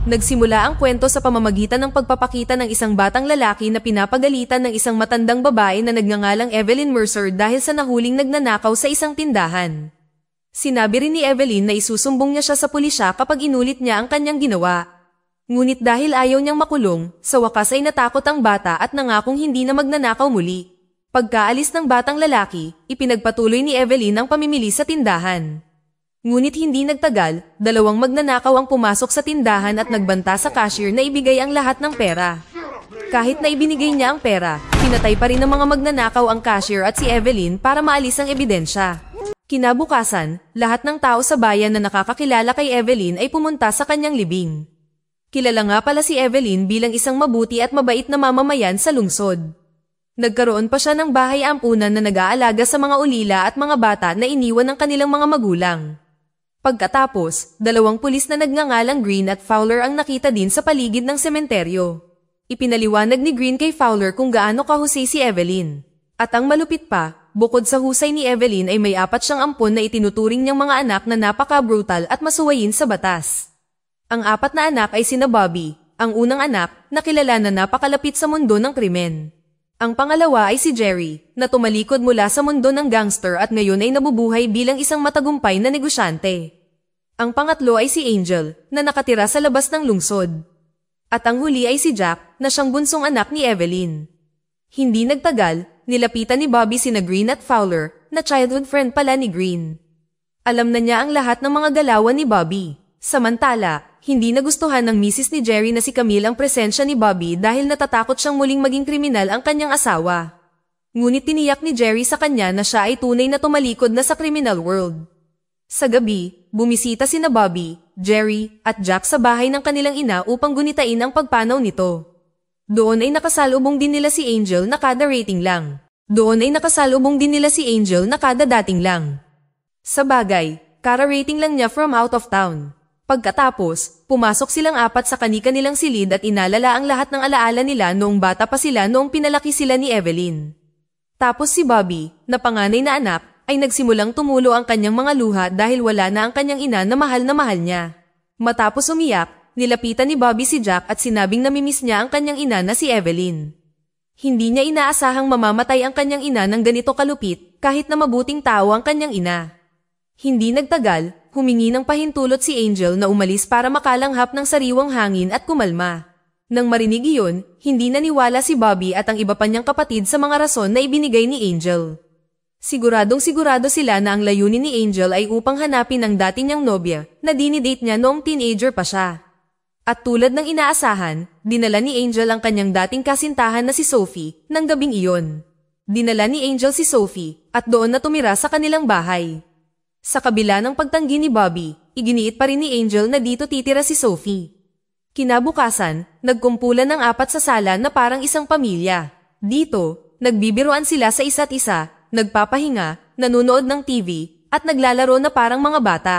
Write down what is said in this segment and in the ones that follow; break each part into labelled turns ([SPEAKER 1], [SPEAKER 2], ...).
[SPEAKER 1] Nagsimula ang kwento sa pamamagitan ng pagpapakita ng isang batang lalaki na pinapagalitan ng isang matandang babae na nagngangalang Evelyn Mercer dahil sa nahuling nagnanakaw sa isang tindahan. Sinabi rin ni Evelyn na isusumbong niya siya sa pulisya kapag inulit niya ang kanyang ginawa. Ngunit dahil ayaw niyang makulong, sa wakas ay natakot ang bata at nangakong hindi na magnanakaw muli. Pagkaalis ng batang lalaki, ipinagpatuloy ni Evelyn ang pamimili sa tindahan. Ngunit hindi nagtagal, dalawang magnanakaw ang pumasok sa tindahan at nagbanta sa cashier na ibigay ang lahat ng pera. Kahit na ibinigay niya ang pera, pinatay pa rin ng mga magnanakaw ang cashier at si Evelyn para maalis ang ebidensya. Kinabukasan, lahat ng tao sa bayan na nakakakilala kay Evelyn ay pumunta sa kanyang libing. Kilala nga pala si Evelyn bilang isang mabuti at mabait na mamamayan sa lungsod. Nagkaroon pa siya ng bahay ampunan na nag-aalaga sa mga ulila at mga bata na iniwan ng kanilang mga magulang. Pagkatapos, dalawang pulis na nagngangalang Green at Fowler ang nakita din sa paligid ng sementeryo. Ipinaliwanag ni Green kay Fowler kung gaano kahusay si Evelyn. At ang malupit pa, bukod sa husay ni Evelyn ay may 4 siyang ampon na itinuturing niyang mga anak na napaka-brutal at masuwayin sa batas. Ang 4 na anak ay sina Bobby, ang unang anak na kilala na napakalapit sa mundo ng krimen. Ang pangalawa ay si Jerry, na tumalikod mula sa mundo ng gangster at ngayon ay nabubuhay bilang isang matagumpay na negosyante. Ang pangatlo ay si Angel, na nakatira sa labas ng lungsod. At ang huli ay si Jack, na siyang bunsong anak ni Evelyn. Hindi nagtagal, nilapitan ni Bobby sina Green at Fowler, na childhood friend pala ni Green. Alam na niya ang lahat ng mga galawan ni Bobby. Samantala, hindi nagustuhan ng misis ni Jerry na si Camille ang presensya ni Bobby dahil natatakot siyang muling maging kriminal ang kanyang asawa. Ngunit tiniyak ni Jerry sa kanya na siya ay tunay na tumalikod na sa criminal world. Sa gabi, bumisita sina Bobby, Jerry, at Jack sa bahay ng kanilang ina upang gunitain ang pagpanaw nito. Doon ay nakasalubong din nila si Angel na kada dating lang. Sa bagay, kara-rating lang niya from out of town. Pagkatapos, pumasok silang 4 sa kani-kanilang silid at inalala ang lahat ng alaala nila noong bata pa sila noong pinalaki sila ni Evelyn. Tapos si Bobby, na panganay na anak, ay nagsimulang tumulo ang kanyang mga luha dahil wala na ang kanyang ina na mahal niya. Matapos umiyak, nilapitan ni Bobby si Jack at sinabing namimiss niya ang kanyang ina na si Evelyn. Hindi niya inaasahang mamamatay ang kanyang ina ng ganito kalupit kahit na mabuting tao ang kanyang ina. Hindi nagtagal, humingi ng pahintulot si Angel na umalis para makalanghap ng sariwang hangin at kumalma. Nang marinig iyon, hindi naniwala si Bobby at ang iba pa niyang kapatid sa mga rason na ibinigay ni Angel. Siguradong sigurado sila na ang layunin ni Angel ay upang hanapin ang dati niyang nobya na dinidate niya noong teenager pa siya. At tulad ng inaasahan, dinala ni Angel ang kanyang dating kasintahan na si Sophie ng gabing iyon. Dinala ni Angel si Sophie at doon na tumira sa kanilang bahay. Sa kabila ng pagtanggi ni Bobby, iginiit pa rin ni Angel na dito titira si Sophie. Kinabukasan, nagkumpulan ng 4 sa sala na parang isang pamilya. Dito, nagbibiruan sila sa isa't isa, nagpapahinga, nanonood ng TV, at naglalaro na parang mga bata.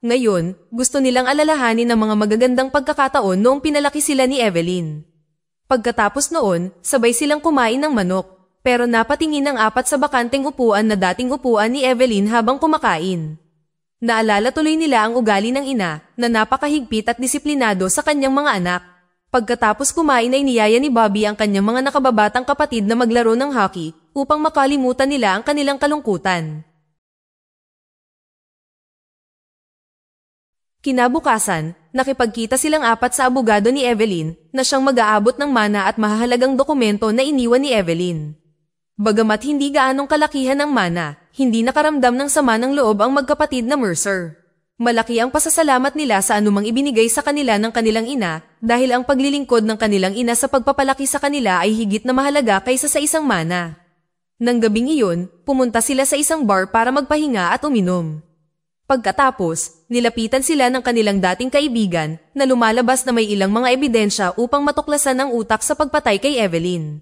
[SPEAKER 1] Ngayon, gusto nilang alalahanin ang mga magagandang pagkakataon noong pinalaki sila ni Evelyn. Pagkatapos noon, sabay silang kumain ng manok. Pero napatingin ang 4 sa bakanteng upuan na dating upuan ni Evelyn habang kumakain. Naalala tuloy nila ang ugali ng ina na napakahigpit at disiplinado sa kanyang mga anak. Pagkatapos kumain ay niyaya ni Bobby ang kanyang mga nakababatang kapatid na maglaro ng hockey upang makalimutan nila ang kanilang kalungkutan. Kinabukasan, nakipagkita silang 4 sa abogado ni Evelyn na siyang mag-aabot ng mana at mahahalagang dokumento na iniwan ni Evelyn. Bagamat hindi gaanong kalakihan ng mana, hindi nakaramdam ng sama ng loob ang magkapatid na Mercer. Malaki ang pasasalamat nila sa anumang ibinigay sa kanila ng kanilang ina dahil ang paglilingkod ng kanilang ina sa pagpapalaki sa kanila ay higit na mahalaga kaysa sa isang mana. Nang gabing iyon, pumunta sila sa isang bar para magpahinga at uminom. Pagkatapos, nilapitan sila ng kanilang dating kaibigan na lumalabas na may ilang mga ebidensya upang matuklasan ang utak sa pagpatay kay Evelyn.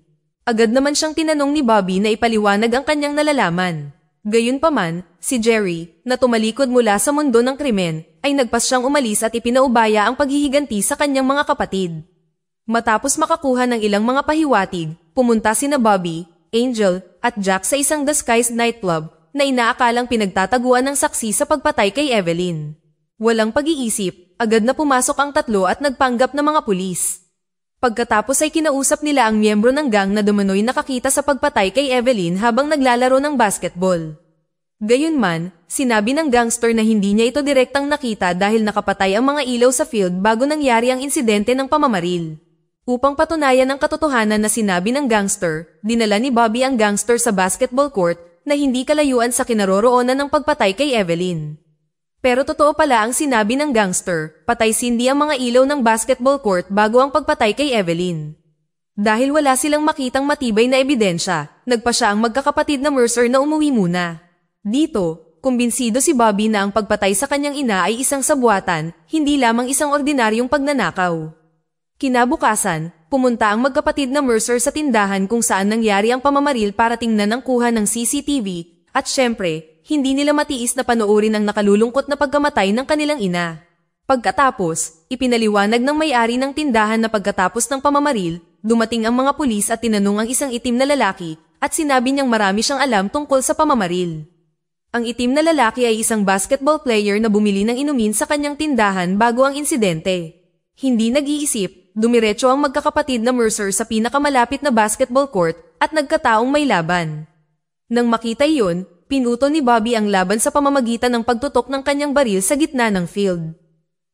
[SPEAKER 1] Agad naman siyang tinanong ni Bobby na ipaliwanag ang kanyang nalalaman. Gayunpaman, si Jerry, na tumalikod mula sa mundo ng krimen, ay nagpas siyang umalis at ipinaubaya ang paghihiganti sa kanyang mga kapatid. Matapos makakuha ng ilang mga pahiwatig, pumunta sina Bobby, Angel, at Jack sa isang disguised nightclub na inaakalang pinagtataguan ng saksi sa pagpatay kay Evelyn. Walang pag-iisip, agad na pumasok ang tatlo at nagpanggap na mga pulis. Pagkatapos ay kinausap nila ang miyembro ng gang na dumanoy nakakita sa pagpatay kay Evelyn habang naglalaro ng basketball. Gayunman, sinabi ng gangster na hindi niya ito direktang nakita dahil nakapatay ang mga ilaw sa field bago nangyari ang insidente ng pamamaril. Upang patunayan ang katotohanan na sinabi ng gangster, dinala ni Bobby ang gangster sa basketball court na hindi kalayuan sa kinaroroonan ng pagpatay kay Evelyn. Pero totoo pala ang sinabi ng gangster, patay Cindy ang mga ilaw ng basketball court bago ang pagpatay kay Evelyn. Dahil wala silang makitang matibay na ebidensya, nagpa siya ang magkakapatid na Mercer na umuwi muna. Dito, kumbinsido si Bobby na ang pagpatay sa kanyang ina ay isang sabuatan, hindi lamang isang ordinaryong pagnanakaw. Kinabukasan, pumunta ang magkapatid na Mercer sa tindahan kung saan nangyari ang pamamaril para tingnan ang kuha ng CCTV, at syempre, hindi nila matiis na panoorin ang nakalulungkot na pagkamatay ng kanilang ina. Pagkatapos, ipinaliwanag ng may-ari ng tindahan na pagkatapos ng pamamaril, dumating ang mga pulis at tinanong ang isang itim na lalaki, at sinabi niyang marami siyang alam tungkol sa pamamaril. Ang itim na lalaki ay isang basketball player na bumili ng inumin sa kanyang tindahan bago ang insidente. Hindi nag-iisip, dumiretso ang magkakapatid na Mercer sa pinakamalapit na basketball court at nagkataong may laban. Nang makita iyon, pinuto ni Bobby ang laban sa pamamagitan ng pagtutok ng kanyang baril sa gitna ng field.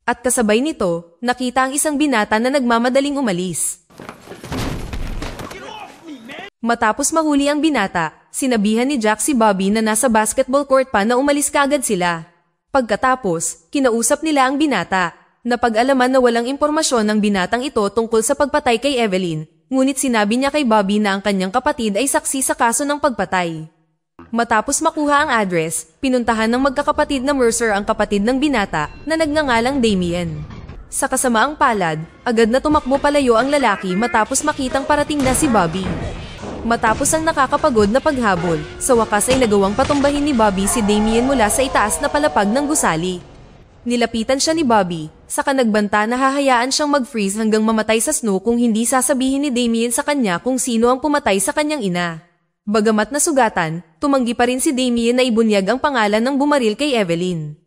[SPEAKER 1] At kasabay nito, nakita ang isang binata na nagmamadaling umalis. Matapos mahuli ang binata, sinabihan ni Jack si Bobby na nasa basketball court pa na umalis kaagad sila. Pagkatapos, kinausap nila ang binata. Napag-alaman na walang impormasyon ng binatang ito tungkol sa pagpatay kay Evelyn, ngunit sinabi niya kay Bobby na ang kanyang kapatid ay saksi sa kaso ng pagpatay. Matapos makuha ang address, pinuntahan ng magkakapatid na Mercer ang kapatid ng binata na nagngangalang Damien. Sa kasamaang palad, agad na tumakbo palayo ang lalaki matapos makitang parating na si Bobby. Matapos ang nakakapagod na paghabol, sa wakas ay nagawang patumbahin ni Bobby si Damien mula sa itaas na palapag ng gusali. Nilapitan siya ni Bobby, saka nagbanta na hahayaan siyang mag-freeze hanggang mamatay sa snow kung hindi sasabihin ni Damien sa kanya kung sino ang pumatay sa kanyang ina. Bagamat nasugatan, tumanggi pa rin si Damien na ibunyag ang pangalan ng bumaril kay Evelyn.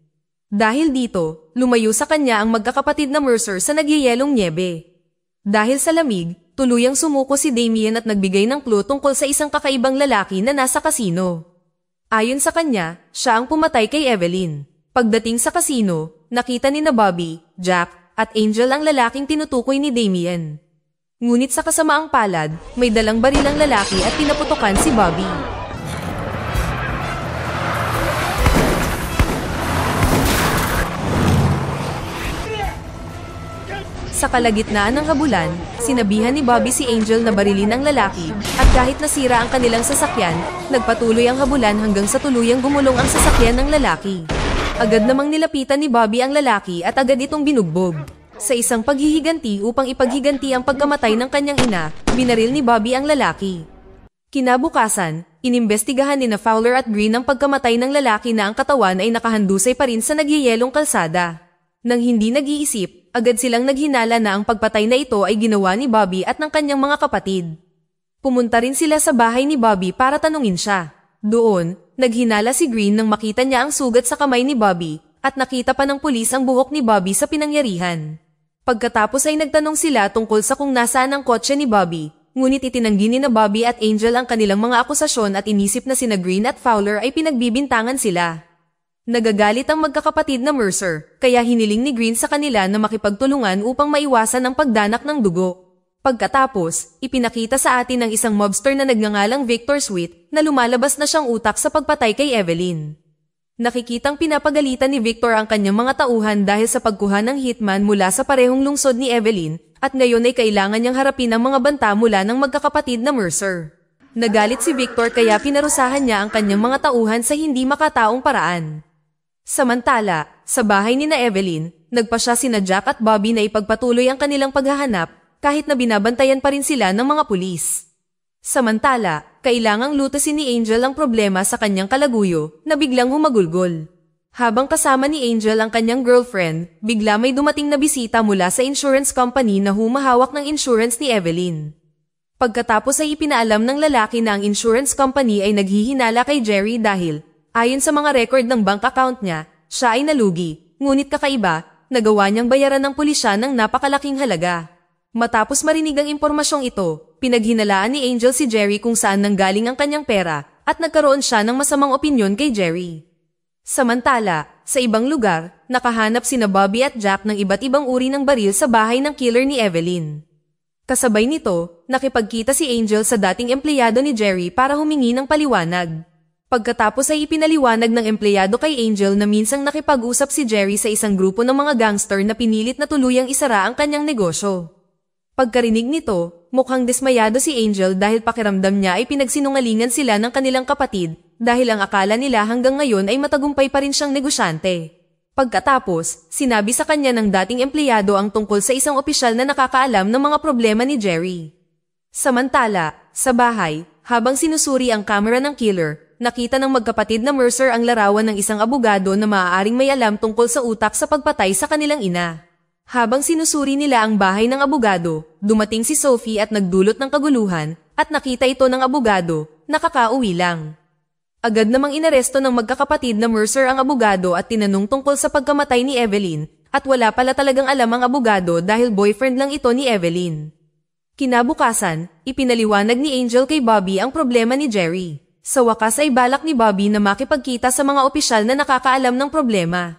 [SPEAKER 1] Dahil dito, lumayo sa kanya ang magkakapatid na Mercer sa nagyayelong nyebe. Dahil sa lamig, tuluyang sumuko si Damien at nagbigay ng clue tungkol sa isang kakaibang lalaki na nasa kasino. Ayon sa kanya, siya ang pumatay kay Evelyn. Pagdating sa kasino, nakita ni na Bobby, Jack, at Angel ang lalaking tinutukoy ni Damien. Ngunit sa kasamaang palad, may dalang baril ang lalaki at pinaputokan si Bobby. Sa kalagitnaan ng habulan, sinabihan ni Bobby si Angel na barilin ang lalaki, at kahit nasira ang kanilang sasakyan, nagpatuloy ang habulan hanggang sa tuluyang gumulong ang sasakyan ng lalaki. Agad namang nilapitan ni Bobby ang lalaki at agad itong binugbog. Sa isang paghihiganti upang ipaghiganti ang pagkamatay ng kanyang ina, binaril ni Bobby ang lalaki. Kinabukasan, inimbestigahan ni na Fowler at Green ang pagkamatay ng lalaki na ang katawan ay nakahandusay pa rin sa nagyayelong kalsada. Nang hindi nag-iisip, agad silang naghinala na ang pagpatay na ito ay ginawa ni Bobby at ng kanyang mga kapatid. Pumunta rin sila sa bahay ni Bobby para tanungin siya. Doon, naghinala si Green nang makita niya ang sugat sa kamay ni Bobby at nakita pa ng pulis ang buhok ni Bobby sa pinangyarihan. Pagkatapos ay nagtanong sila tungkol sa kung nasaan ang kotse ni Bobby, ngunit itinanggi ni na Bobby at Angel ang kanilang mga akusasyon at inisip na sina Green at Fowler ay pinagbibintangan sila. Nagagalit ang magkakapatid na Mercer, kaya hiniling ni Green sa kanila na makipagtulungan upang maiwasan ang pagdanak ng dugo. Pagkatapos, ipinakita sa atin ng isang mobster na nagngangalang Victor Sweet na lumalabas na siyang utak sa pagpatay kay Evelyn. Nakikitang pinapagalitan ni Victor ang kanyang mga tauhan dahil sa pagkuha ng hitman mula sa parehong lungsod ni Evelyn at ngayon ay kailangan niyang harapin ang mga banta mula ng magkakapatid na Mercer. Nagalit si Victor kaya pinarusahan niya ang kanyang mga tauhan sa hindi makataong paraan. Samantala, sa bahay ni na Evelyn, nagpa siya sina Jack at Bobby na ipagpatuloy ang kanilang paghahanap kahit na binabantayan pa rin sila ng mga pulis. Samantala, kailangang lutasin ni Angel ang problema sa kanyang kalaguyo na biglang humagulgol. Habang kasama ni Angel ang kanyang girlfriend, bigla may dumating na bisita mula sa insurance company na humahawak ng insurance ni Evelyn. Pagkatapos ay ipinaalam ng lalaki na ang insurance company ay naghihinala kay Jerry dahil, ayon sa mga record ng bank account niya, siya ay nalugi, ngunit kakaiba, nagawa niyang bayaran ng pulisya ng napakalaking halaga. Matapos marinig ang impormasyong ito, pinaghinalaan ni Angel si Jerry kung saan nanggaling ang kanyang pera at nagkaroon siya ng masamang opinyon kay Jerry. Samantala, sa ibang lugar, nakahanap sina Bobby at Jack ng iba't ibang uri ng baril sa bahay ng killer ni Evelyn. Kasabay nito, nakipagkita si Angel sa dating empleyado ni Jerry para humingi ng paliwanag. Pagkatapos ay ipinaliwanag ng empleyado kay Angel na minsang nakipag-usap si Jerry sa isang grupo ng mga gangster na pinilit na tuluyang isara ang kanyang negosyo. Pagkarinig nito, mukhang dismayado si Angel dahil pakiramdam niya ay pinagsinungalingan sila ng kanilang kapatid dahil ang akala nila hanggang ngayon ay matagumpay pa rin siyang negosyante. Pagkatapos, sinabi sa kanya ng dating empleyado ang tungkol sa isang opisyal na nakakaalam ng mga problema ni Jerry. Samantala, sa bahay, habang sinusuri ang kamera ng killer, nakita ng magkapatid na Mercer ang larawan ng isang abogado na maaaring may alam tungkol sa utak sa pagpatay sa kanilang ina. Habang sinusuri nila ang bahay ng abogado, dumating si Sophie at nagdulot ng kaguluhan at nakita ito ng abogado, nakakauwi lang. Agad namang inaresto ng magkakapatid na Mercer ang abogado at tinanong tungkol sa pagkamatay ni Evelyn at wala pala talagang alam ang abogado dahil boyfriend lang ito ni Evelyn. Kinabukasan, ipinaliwanag ni Angel kay Bobby ang problema ni Jerry. Sa wakas ay balak ni Bobby na makipagkita sa mga opisyal na nakakaalam ng problema.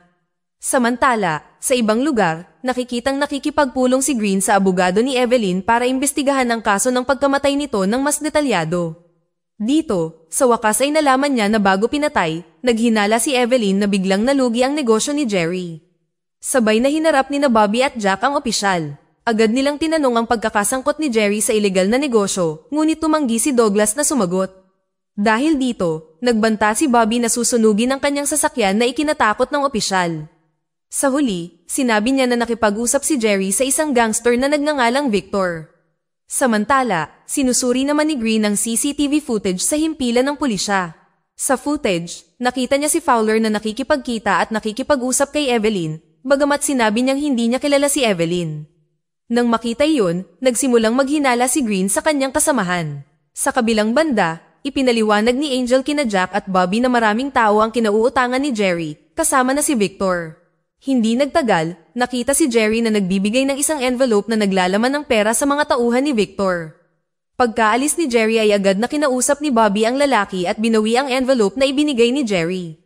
[SPEAKER 1] Samantala, sa ibang lugar, nakikitang nakikipagpulong si Green sa abogado ni Evelyn para imbestigahan ang kaso ng pagkamatay nito ng mas detalyado. Dito, sa wakas ay nalaman niya na bago pinatay, naghinala si Evelyn na biglang nalugi ang negosyo ni Jerry. Sabay na hinarap ni Bobby at Jack ang opisyal. Agad nilang tinanong ang pagkakasangkot ni Jerry sa ilegal na negosyo, ngunit tumanggi si Douglas na sumagot. Dahil dito, nagbanta si Bobby na susunugin ang kanyang sasakyan na ikinatakot ng opisyal. Sa huli, sinabi niya na nakipag-usap si Jerry sa isang gangster na nagngangalang Victor. Samantala, sinusuri naman ni Green ang CCTV footage sa himpilan ng pulisya. Sa footage, nakita niya si Fowler na nakikipagkita at nakikipag-usap kay Evelyn, bagamat sinabi niyang hindi niya kilala si Evelyn. Nang makita iyon, nagsimulang maghinala si Green sa kanyang kasamahan. Sa kabilang banda, ipinaliwanag ni Angel kina Jack at Bobby na maraming tao ang kinauutangan ni Jerry, kasama na si Victor. Hindi nagtagal, nakita si Jerry na nagbibigay ng isang envelope na naglalaman ng pera sa mga tauhan ni Victor. Pagkaalis ni Jerry ay agad na kinausap ni Bobby ang lalaki at binawi ang envelope na ibinigay ni Jerry.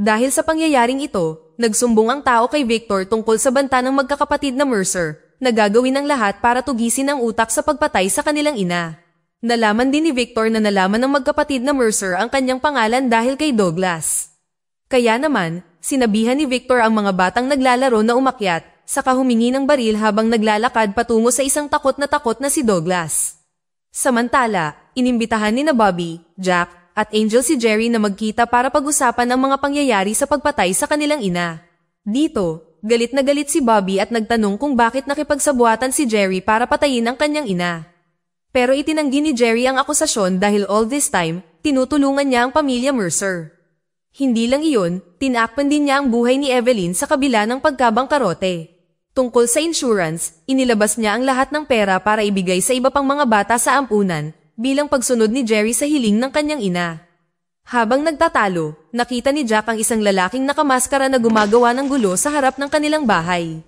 [SPEAKER 1] Dahil sa pangyayaring ito, nagsumbong ang tao kay Victor tungkol sa banta ng magkakapatid na Mercer, na gagawin ng lahat para tugisin ang utak sa pagpatay sa kanilang ina. Nalaman din ni Victor na nalaman ng magkapatid na Mercer ang kanyang pangalan dahil kay Douglas. Kaya naman, sinabihan ni Victor ang mga batang naglalaro na umakyat, saka humingi ng baril habang naglalakad patungo sa isang takot na si Douglas. Samantala, inimbitahan ni Bobby, Jack, at Angel si Jerry na magkita para pag-usapan ang mga pangyayari sa pagpatay sa kanilang ina. Dito, galit na galit si Bobby at nagtanong kung bakit nakipagsabuatan si Jerry para patayin ang kanyang ina. Pero itinanggi ni Jerry ang akusasyon dahil all this time, tinutulungan niya ang pamilya Mercer. Hindi lang iyon, tinakpan din niya ang buhay ni Evelyn sa kabila ng pagkabangkarote. Tungkol sa insurance, inilabas niya ang lahat ng pera para ibigay sa iba pang mga bata sa ampunan, bilang pagsunod ni Jerry sa hiling ng kanyang ina. Habang nagtatalo, nakita ni Jack ang isang lalaking nakamaskara na gumagawa ng gulo sa harap ng kanilang bahay.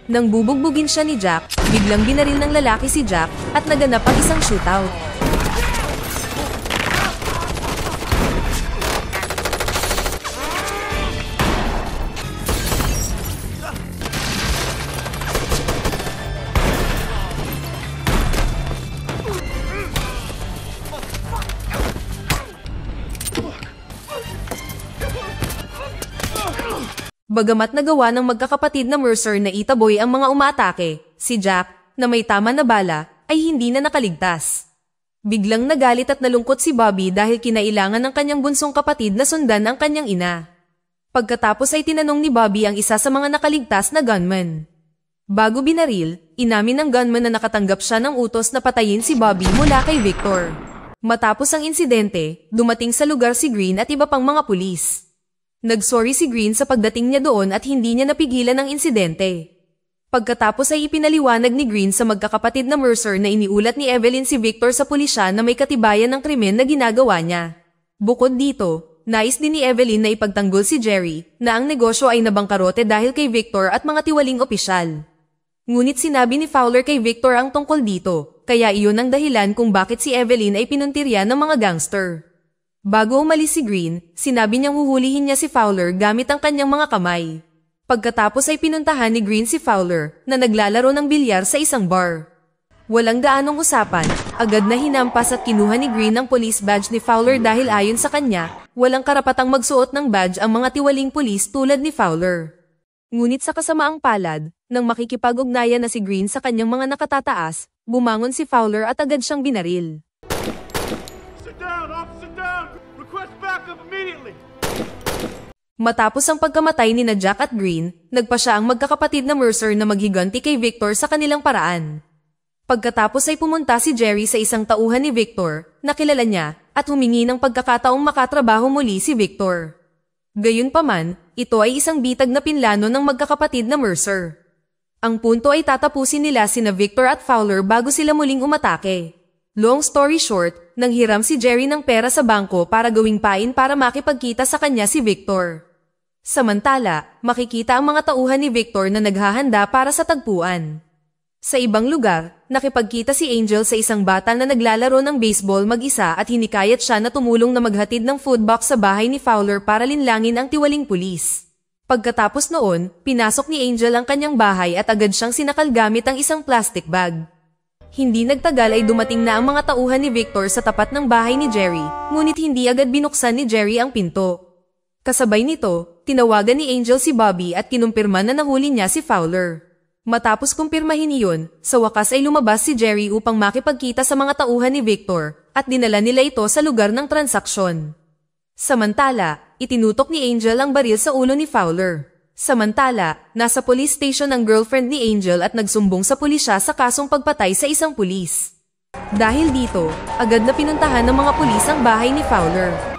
[SPEAKER 1] Nang bubugbugin siya ni Jack, biglang binaril ng lalaki si Jack at naganap ang isang shootout. Bagamat nagawa ng magkakapatid na Mercer na itaboy ang mga umaatake, si Jack, na may tama na bala, ay hindi na nakaligtas. Biglang nagalit at nalungkot si Bobby dahil kinailangan ng kanyang bunsong kapatid na sundan ang kanyang ina. Pagkatapos ay tinanong ni Bobby ang isa sa mga nakaligtas na gunman. Bago binaril, inamin ng gunman na nakatanggap siya ng utos na patayin si Bobby mula kay Victor. Matapos ang insidente, dumating sa lugar si Green at iba pang mga pulis. Nagsorry si Green sa pagdating niya doon at hindi niya napigilan ang insidente. Pagkatapos ay ipinaliwanag ni Green sa magkakapatid na Mercer na iniulat ni Evelyn si Victor sa pulisya na may katibayan ng krimen na ginagawa niya. Bukod dito, nais din ni Evelyn na ipagtanggol si Jerry na ang negosyo ay nabangkarote dahil kay Victor at mga tiwaling opisyal. Ngunit sinabi ni Fowler kay Victor ang tungkol dito, kaya iyon ang dahilan kung bakit si Evelyn ay pinuntirya ng mga gangster. Bago umalis si Green, sinabi niyang huhulihin niya si Fowler gamit ang kanyang mga kamay. Pagkatapos ay pinuntahan ni Green si Fowler na naglalaro ng bilyar sa isang bar. Walang gaanong usapan, agad na hinampas at kinuha ni Green ang police badge ni Fowler dahil ayon sa kanya, walang karapatang magsuot ng badge ang mga tiwaling pulis tulad ni Fowler. Ngunit sa kasamaang palad, nang makikipag-ugnayan na si Green sa kanyang mga nakatataas, bumangon si Fowler at agad siyang binaril.
[SPEAKER 2] Sit down, officer down! Request backup immediately!
[SPEAKER 1] Matapos ang pagkamatay ni Jack at Green, nagpa siya ang magkakapatid na Mercer na maghiganti kay Victor sa kanilang paraan. Pagkatapos ay pumunta si Jerry sa isang tauhan ni Victor, nakilala niya, at humingi ng pagkakataong makatrabaho muli si Victor. Gayunpaman, ito ay isang bitag na pinlano ng magkakapatid na Mercer. Ang punto ay tatapusin nila sina Victor at Fowler bago sila muling umatake. Long story short, nanghiram si Jerry ng pera sa bangko para gawing pain para makipagkita sa kanya si Victor. Samantala, makikita ang mga tauhan ni Victor na naghahanda para sa tagpuan. Sa ibang lugar, nakipagkita si Angel sa isang bata na naglalaro ng baseball mag-isa at hinikayat siya na tumulong na maghatid ng food box sa bahay ni Fowler para linlangin ang tiwaling pulis. Pagkatapos noon, pinasok ni Angel ang kanyang bahay at agad siyang sinakal gamit ang isang plastic bag. Hindi nagtagal ay dumating na ang mga tauhan ni Victor sa tapat ng bahay ni Jerry, ngunit hindi agad binuksan ni Jerry ang pinto. Kasabay nito, tinawagan ni Angel si Bobby at kinumpirma na nahuli niya si Fowler. Matapos kumpirmahin iyon, sa wakas ay lumabas si Jerry upang makipagkita sa mga tauhan ni Victor at dinala nila ito sa lugar ng transaksyon. Samantala, itinutok ni Angel ang baril sa ulo ni Fowler. Samantala, nasa police station ang girlfriend ni Angel at nagsumbong sa pulisya sa kasong pagpatay sa isang pulis. Dahil dito, agad na pinuntahan ng mga pulis ang bahay ni Fowler.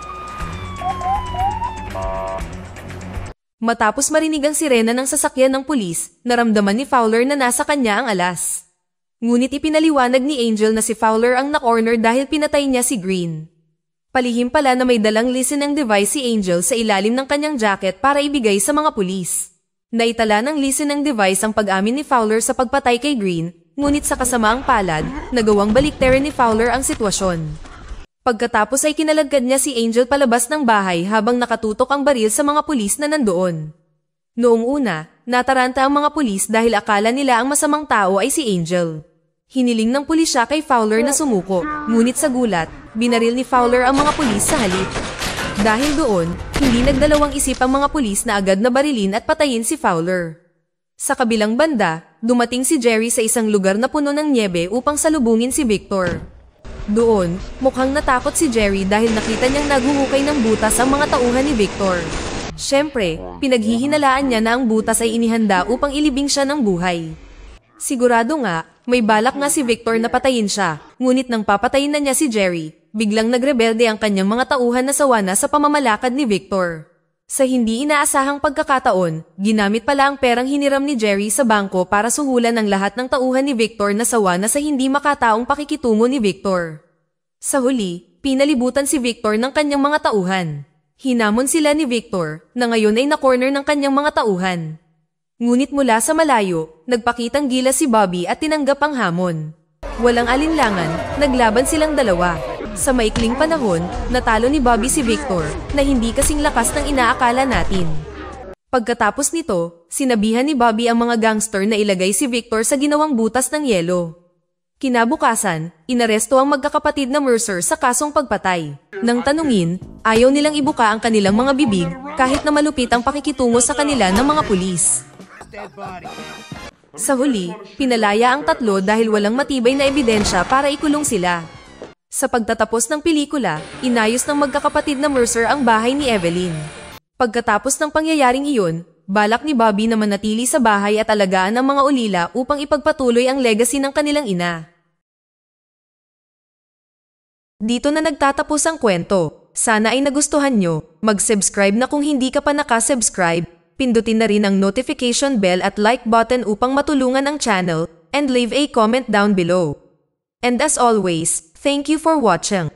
[SPEAKER 1] Matapos marinig ang sirena ng sasakyan ng pulis, naramdaman ni Fowler na nasa kanya ang alas. Ngunit ipinaliwanag ni Angel na si Fowler ang na-corner dahil pinatay niya si Green. Palihim pala na may dalang listening device si Angel sa ilalim ng kanyang jacket para ibigay sa mga pulis. Naitala ng listening device ang pag-amin ni Fowler sa pagpatay kay Green, ngunit sa kasamaang palad, nagawang baliktarin ni Fowler ang sitwasyon. Pagkatapos ay kinalagkad niya si Angel palabas ng bahay habang nakatutok ang baril sa mga pulis na nandoon. Noong una, nataranta ang mga pulis dahil akala nila ang masamang tao ay si Angel. Hiniling ng pulisya kay Fowler na sumuko, ngunit sa gulat, binaril ni Fowler ang mga pulis sa halip. Dahil doon, hindi nagdalawang isip ang mga pulis na agad na barilin at patayin si Fowler. Sa kabilang banda, dumating si Jerry sa isang lugar na puno ng nyebe upang salubungin si Victor. Doon, mukhang natakot si Jerry dahil nakita niyang naghuhukay ng butas ang mga tauhan ni Victor. Siyempre, pinaghihinalaan niya na ang butas ay inihanda upang ilibing siya ng buhay. Sigurado nga, may balak nga si Victor na patayin siya, ngunit nang papatayin na niya si Jerry, biglang nagrebelde ang kanyang mga tauhan na sawa na sa pamamalakad ni Victor. Sa hindi inaasahang pagkakataon, ginamit pala ang perang hiniram ni Jerry sa bangko para suhulan ang lahat ng tauhan ni Victor na sawa na sa hindi makataong pakikitungo ni Victor. Sa huli, pinalibutan si Victor ng kanyang mga tauhan. Hinamon sila ni Victor, na ngayon ay na-corner ng kanyang mga tauhan. Ngunit mula sa malayo, nagpakitang gilas si Bobby at tinanggap ang hamon. Walang alinlangan, naglaban silang dalawa. Sa maikling panahon, natalo ni Bobby si Victor na hindi kasing lakas ng inaakala natin. Pagkatapos nito, sinabihan ni Bobby ang mga gangster na ilagay si Victor sa ginawang butas ng yelo. Kinabukasan, inaresto ang magkakapatid na Mercer sa kasong pagpatay. Nang tanungin, ayaw nilang ibuka ang kanilang mga bibig kahit na malupit ang pakikitungo sa kanila ng mga pulis. Sa huli, pinalaya ang tatlo dahil walang matibay na ebidensya para ikulong sila. Sa pagtatapos ng pelikula, inayos ng magkakapatid na Mercer ang bahay ni Evelyn. Pagkatapos ng pangyayaring iyon, balak ni Bobby na manatili sa bahay at alagaan ang mga ulila upang ipagpatuloy ang legacy ng kanilang ina. Dito na nagtatapos ang kwento. Sana ay nagustuhan nyo. Mag-subscribe na kung hindi ka pa nakasubscribe. Pindutin na rin ang notification bell at like button upang matulungan ang channel, and leave a comment down below. And as always, thank you for watching.